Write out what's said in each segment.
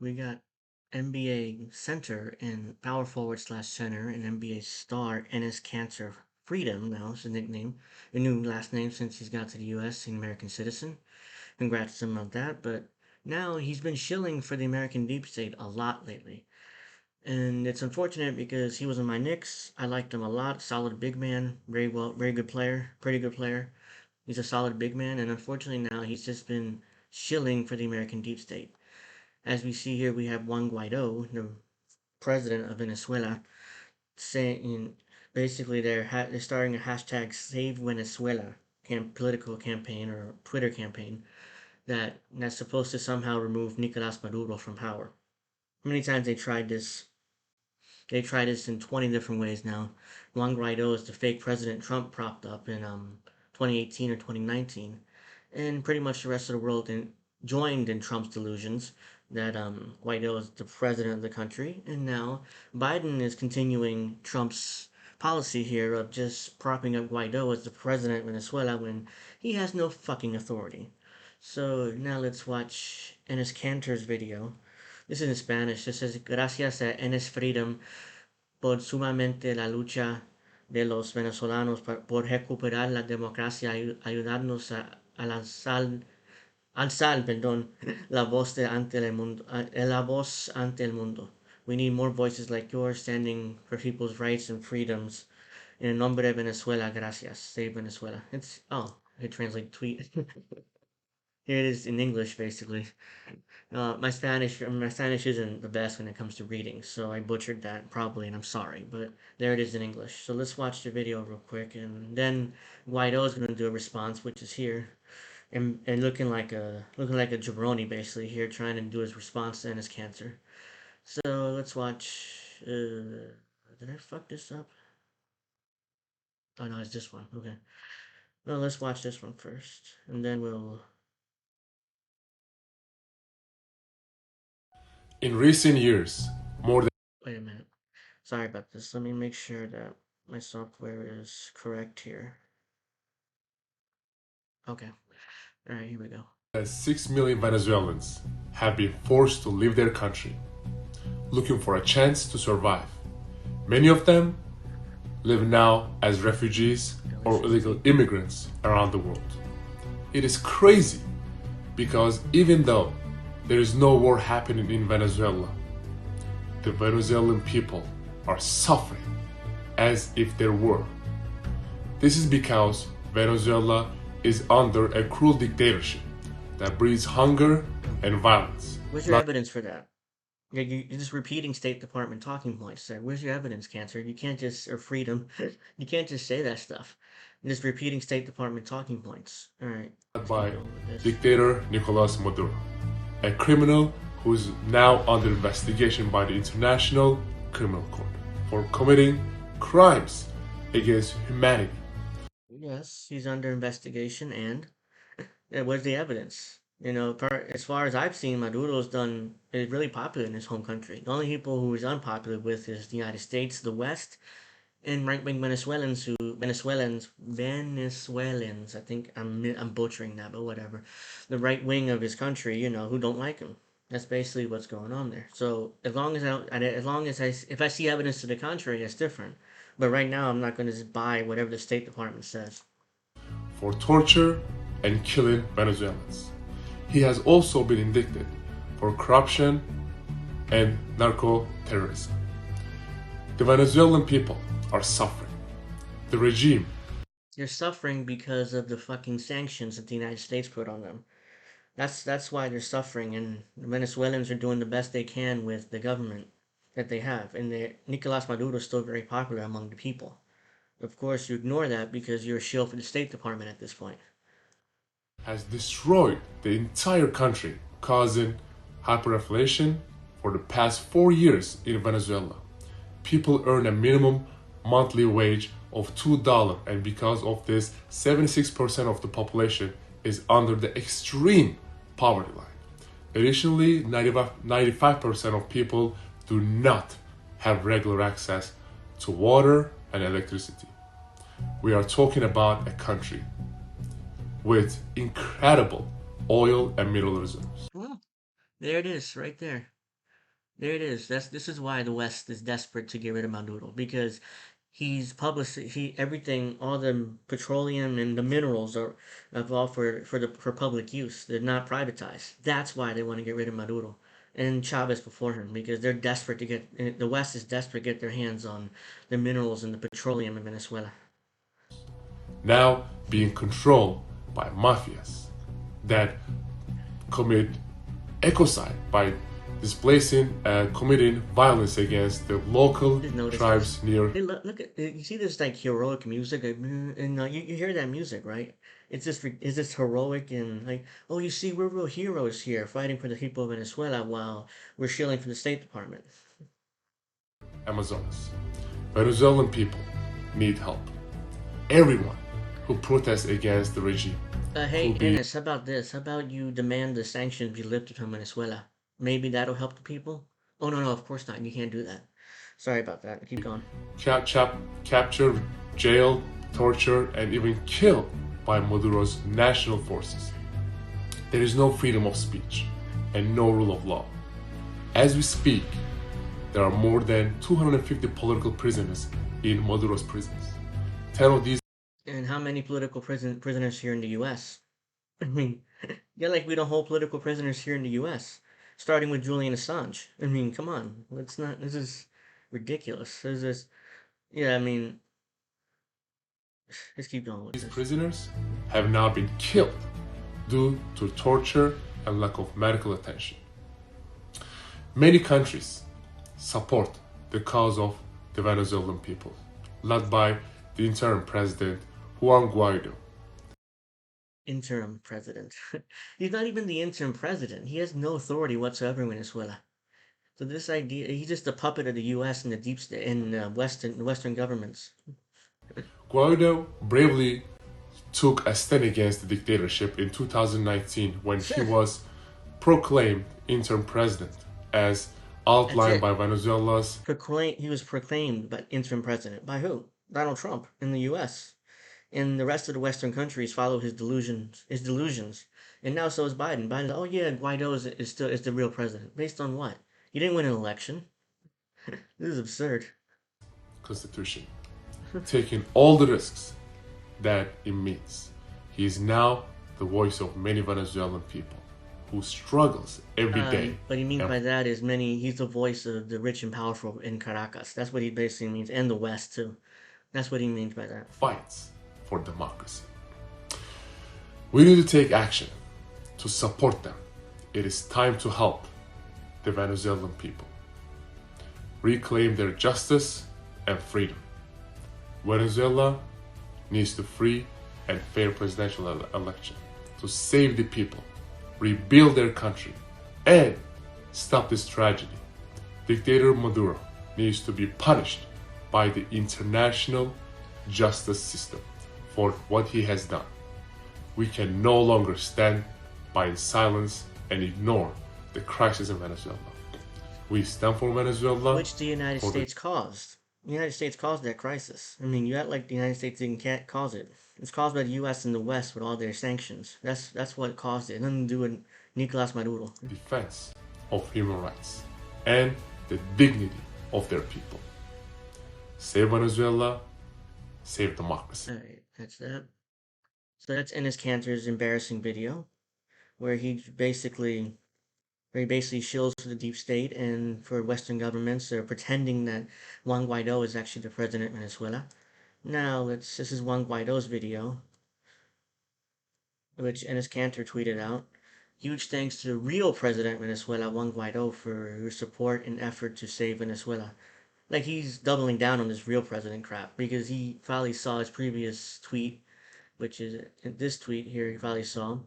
we got NBA center and power forward slash center and NBA star Enes Cancer Freedom now is his nickname, a new last name since he's got to the U.S. an American citizen. Congrats to him on that. But now he's been shilling for the American deep state a lot lately. And it's unfortunate because he was in my Knicks. I liked him a lot. Solid big man, very good player, pretty good player. He's a solid big man, and unfortunately now he's just been shilling for the American deep state. As we see here, we have Juan Guaidó, the president of Venezuela, saying basically they're starting a hashtag Save Venezuela political campaign or Twitter campaign that's supposed to somehow remove Nicolas Maduro from power. Many times they tried this. They tried this in 20 different ways now. Juan Guaido is the fake President Trump propped up in 2018 or 2019, and pretty much the rest of the world joined in Trump's delusions that Guaido is the president of the country, and now Biden is continuing Trump's policy here of just propping up Guaido as the president of Venezuela when he has no fucking authority. So now let's watch Enes Kanter's video. This is in Spanish. This says, gracias a Enes Freedom por sumamente la lucha de los venezolanos por recuperar la democracia, ayudarnos a alzar, perdón, la voz ante el mundo, la voz ante el mundo. We need more voices like yours standing for people's rights and freedoms. En el nombre de Venezuela, gracias. Save Venezuela. I translate tweet. Here it is in English, basically. My Spanish isn't the best when it comes to reading, so I butchered that probably, and I'm sorry. But there it is in English. So let's watch the video real quick, and then Guaido's gonna do a response, which is here, and looking like a jabroni basically here, trying to do his response to his cancer. So let's watch. Did I fuck this up? Oh no, it's this one. Okay. Well, let's watch this one first, and then we'll. In recent years, more than Wait a minute. Sorry about this. Let me make sure that my software is correct here. Okay. All right, here we go. 6 million Venezuelans have been forced to leave their country, looking for a chance to survive. Many of them live now as refugees or illegal immigrants around the world. It is crazy because even though there is no war happening in Venezuela, the Venezuelan people are suffering as if there were. This is because Venezuela is under a cruel dictatorship that breeds hunger and violence. Where's your evidence for that? You're just repeating State Department talking points there. Where's your evidence, Cancer? You can't just, or freedom, you can't just say that stuff. You're just repeating State Department talking points. All right. By dictator Nicolas Maduro, a criminal who is now under investigation by the International Criminal Court for committing crimes against humanity. Yes, he's under investigation, and where's the evidence? As far as I've seen, Maduro's done is really popular in his home country. The only people who he's unpopular with is the United States, the West, and right-wing Venezuelans. I think I'm butchering that, but whatever. The right wing of his country, who don't like him. That's basically what's going on there. So as long as I don't, as long as if I see evidence to the contrary, that's different. But right now, I'm not going to just buy whatever the State Department says. For torture and killing Venezuelans. He has also been indicted for corruption and narco terrorism. The Venezuelan people are suffering. The regime. They're suffering because of the fucking sanctions that the United States put on them. That's why they're suffering, and the Venezuelans are doing the best they can with the government that they have, and Nicolas Maduro is still very popular among the people. Of course, you ignore that because you're a shield for the State Department at this point. Has destroyed the entire country, causing hyperinflation for the past 4 years in Venezuela. People earn a minimum monthly wage of $2, and because of this, 76% of the population is under the extreme poverty line. Additionally, 95% of people do not have regular access to water and electricity. We are talking about a country with incredible oil and mineral reserves. Well, there it is, right there. There it is. This is why the West is desperate to get rid of Maduro because he's published he everything all the petroleum and the minerals are all for public use. They're not privatized. That's why they want to get rid of Maduro and Chavez before him because they're desperate to get the West is desperate to get their hands on the minerals and the petroleum in Venezuela. now being controlled by mafias that commit ecocide by displacing and committing violence against the local Just notice this. tribes near Look at you see this like heroic music and you hear that music right? It's just heroic and like oh you see we're real heroes here fighting for the people of Venezuela while we're shilling for the State Department. Amazonas. Venezuelan people need help. Everyone who protests against the regime Hey could be Enes, how about this? How about you demand the sanctions be lifted from Venezuela? Maybe that'll help the people. Oh no, of course not. You can't do that. Sorry about that. Keep going. captured, jailed, tortured, and even killed by Maduro's national forces. There is no freedom of speech and no rule of law. As we speak, there are more than 250 political prisoners in Maduro's prisons. 10 of these And how many political prisoners here in the U.S.? I mean, yeah, like we don't hold political prisoners here in the U.S. Starting with Julian Assange. I mean, come on, let's not. This is ridiculous. This is, yeah. I mean, let's keep going with this. prisoners have now been killed due to torture and lack of medical attention. Many countries support the cause of the Venezuelan people, led by the interim president Juan Guaidó. Interim president. He's not even the interim president. He has no authority whatsoever in Venezuela. So this idea, he's just a puppet of the U.S. and the deep state and Western governments. Guaidó bravely took a stand against the dictatorship in 2019 when he was proclaimed interim president, as That's outlined it. by Venezuela's He was proclaimed by interim president by who? Donald Trump in the U.S. And the rest of the Western countries follow his delusions, and now so is Biden. Biden, oh yeah, Guaido is the real president. Based on what? You didn't win an election. This is absurd. constitution, taking all the risks that it means. He is now the voice of many Venezuelan people who struggles every day. What he means And by that is many. He's the voice of the rich and powerful in Caracas. That's what he basically means, and the West too. That's what he means by that. fights for democracy. We need to take action to support them. It is time to help the Venezuelan people reclaim their justice and freedom. Venezuela needs to free and fair presidential election to save the people, rebuild their country, and stop this tragedy. Dictator Maduro needs to be punished by the international justice system for what he has done. We can no longer stand by in silence and ignore the crisis in Venezuela. We stand for Venezuela. Which the United for the States caused. The United States caused that crisis. I mean, you act like the United States didn't cause it. It's caused by the U.S. and the West with all their sanctions. That's what caused it. Nothing to do with Nicolas Maduro. defense of human rights and the dignity of their people. Save Venezuela, save democracy. All right, that's that. So that's Enes Kanter's embarrassing video, where he basically shills for the deep state and for Western governments. They're pretending that Juan Guaido is actually the president of Venezuela. Now, this is Juan Guaido's video, which Enes Kanter tweeted out. Huge thanks to the real president of Venezuela, Juan Guaido, for your support and effort to save Venezuela. Like he's doubling down on this real president crap because he probably saw his previous tweet, which is this tweet here. He probably saw,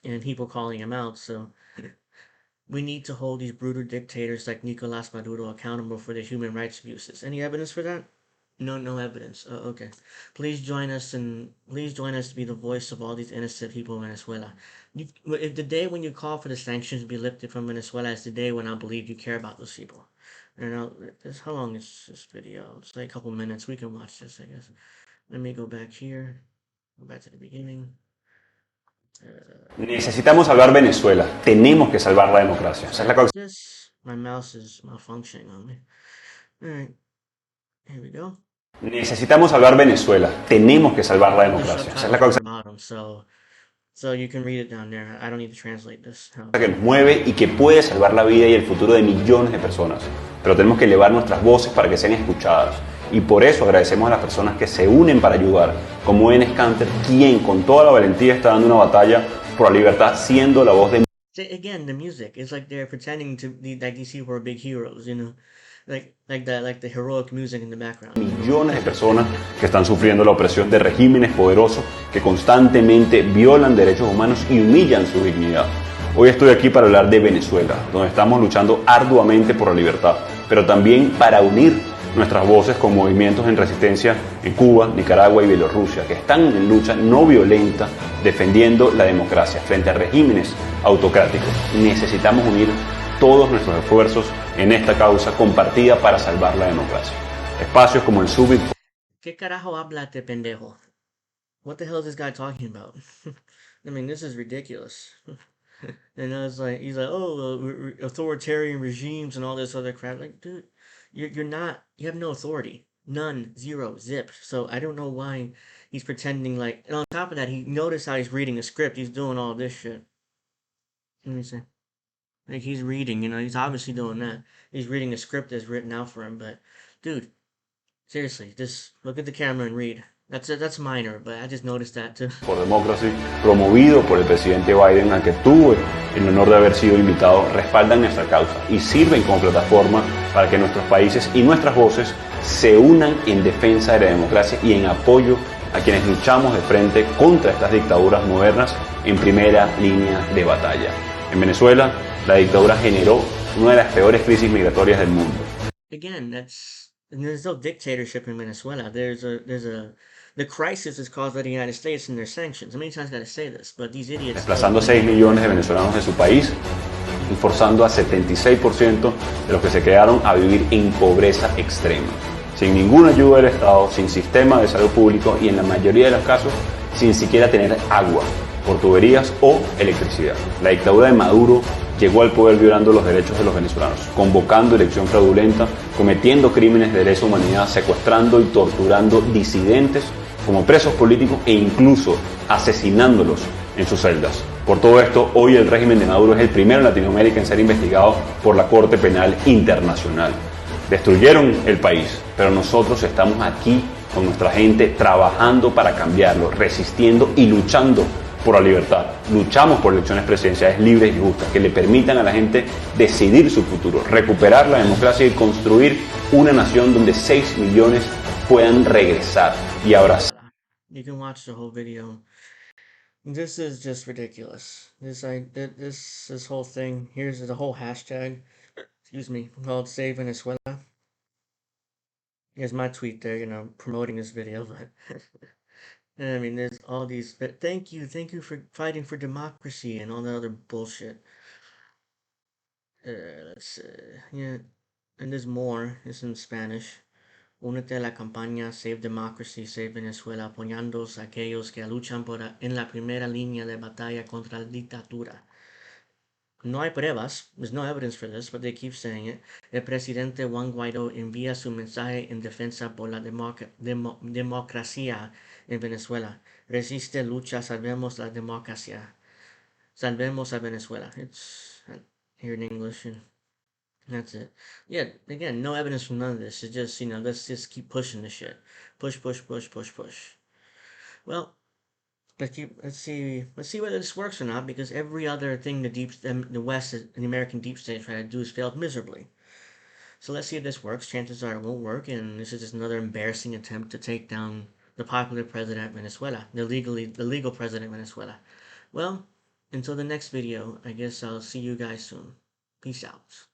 and people calling him out. So we need to hold these brutal dictators like Nicolas Maduro accountable for their human rights abuses. Any evidence for that? No, no evidence. Oh, okay. Please join us to be the voice of all these innocent people in Venezuela. If the day when you call for the sanctions to be lifted from Venezuela is the day when I believe you care about those people. And how long is this video? It's like a couple minutes. We can watch this, I guess. Let me go back here. Go back to the beginning. Necesitamos salvar Venezuela. Tenemos que salvar la democracia. Esa es la causa. This, my mouse is malfunctioning on me. Alright, here we go. Necesitamos salvar Venezuela. Tenemos que salvar la The democracia. Esa es la subtitles are causa on the bottom, so you can read it down there. I don't need to translate this. que nos mueve y que puede salvar la vida y el futuro de millones de personas. Pero tenemos que elevar nuestras voces para que sean escuchadas. Y por eso agradecemos a las personas que se unen para ayudar, como Enes Kanter, quien con toda la valentía está dando una batalla por la libertad, siendo la voz de Again, the music. It's like they're pretending to be like these people are big heroes, you know, like the heroic music in the background. millones de personas que están sufriendo la opresión de regímenes poderosos que constantemente violan derechos humanos y humillan su dignidad. Hoy estoy aquí para hablar de Venezuela, donde estamos luchando arduamente por la libertad, pero también para unir nuestras voces con movimientos en resistencia en Cuba, Nicaragua y Bielorrusia, que están en lucha no violenta defendiendo la democracia frente a regímenes autocráticos. Necesitamos unir todos nuestros esfuerzos en esta causa compartida para salvar la democracia. Espacios como el Summit. ¿Qué carajo habla este pendejo? What the hell is this guy talking about? I mean, this is ridiculous. And I was like, he's like, oh, authoritarian regimes and all this other crap. Like, dude, you're not, you have no authority. None, zero, zip. So I don't know why he's pretending like, and on top of that, he noticed how he's reading a script. He's doing all this shit. Let me see. Like, he's reading, you know, he's obviously doing that. He's reading a script that's written out for him, but, dude, seriously, just look at the camera and read. That's minor, but I just noticed that too. For Democracy, promovido por el presidente Biden, al que tuve el honor de haber sido invitado, respaldan nuestra causa y sirven como plataforma para que nuestros países y nuestras voces se unan en defensa de la democracia y en apoyo a quienes luchamos de frente contra estas dictaduras modernas en primera línea de batalla. En Venezuela, la dictadura generó una de las peores crisis migratorias del mundo. Again, there's no dictatorship in Venezuela. The crisis is caused by the United States and their sanctions. How many times I gotta say this? But these idiots. Desplazando 6 millones de venezolanos de su país y forzando a 76% de los que se quedaron a vivir en pobreza extrema, sin ninguna ayuda del Estado, sin sistema de salud público y en la mayoría de los casos sin siquiera tener agua por tuberías o electricidad. La dictadura de Maduro llegó al poder violando los derechos de los venezolanos, convocando elección fraudulenta, cometiendo crímenes de lesa humanidad, secuestrando y torturando disidentes como presos políticos e incluso asesinándolos en sus celdas. Por todo esto, hoy el régimen de Maduro es el primero en Latinoamérica en ser investigado por la Corte Penal Internacional. Destruyeron el país, pero nosotros estamos aquí con nuestra gente trabajando para cambiarlo, resistiendo y luchando por la libertad. Luchamos por elecciones presidenciales libres y justas que le permitan a la gente decidir su futuro, recuperar la democracia y construir una nación donde 6 millones puedan regresar y abrazar. You can watch the whole video. This is just ridiculous. This whole thing. Here's the whole hashtag. Excuse me, called Save Venezuela. Here's my tweet there, you know, promoting this video, but I mean, there's all these. Thank you for fighting for democracy and all that other bullshit. Let's see, yeah, and there's more. It's in Spanish. Únete a la campaña Save Democracy, Save Venezuela, apoyando a aquellos que luchan en la primera línea de batalla contra la dictadura. No hay pruebas, there's no evidence for this, but they keep saying it. El presidente Juan Guaidó envía su mensaje en defensa por la democracia en Venezuela. Resiste, lucha, salvemos la democracia. Salvemos a Venezuela. It's here in English, and that's it. Yeah, again, no evidence from none of this. It's just, you know, let's just keep pushing this shit. Push. Well, let's see whether this works or not, because every other thing the West and the American deep state try to do has failed miserably. So let's see if this works. Chances are it won't work, and this is just another embarrassing attempt to take down the popular president of Venezuela, the legal president of Venezuela. Well, until the next video, I guess I'll see you guys soon. Peace out.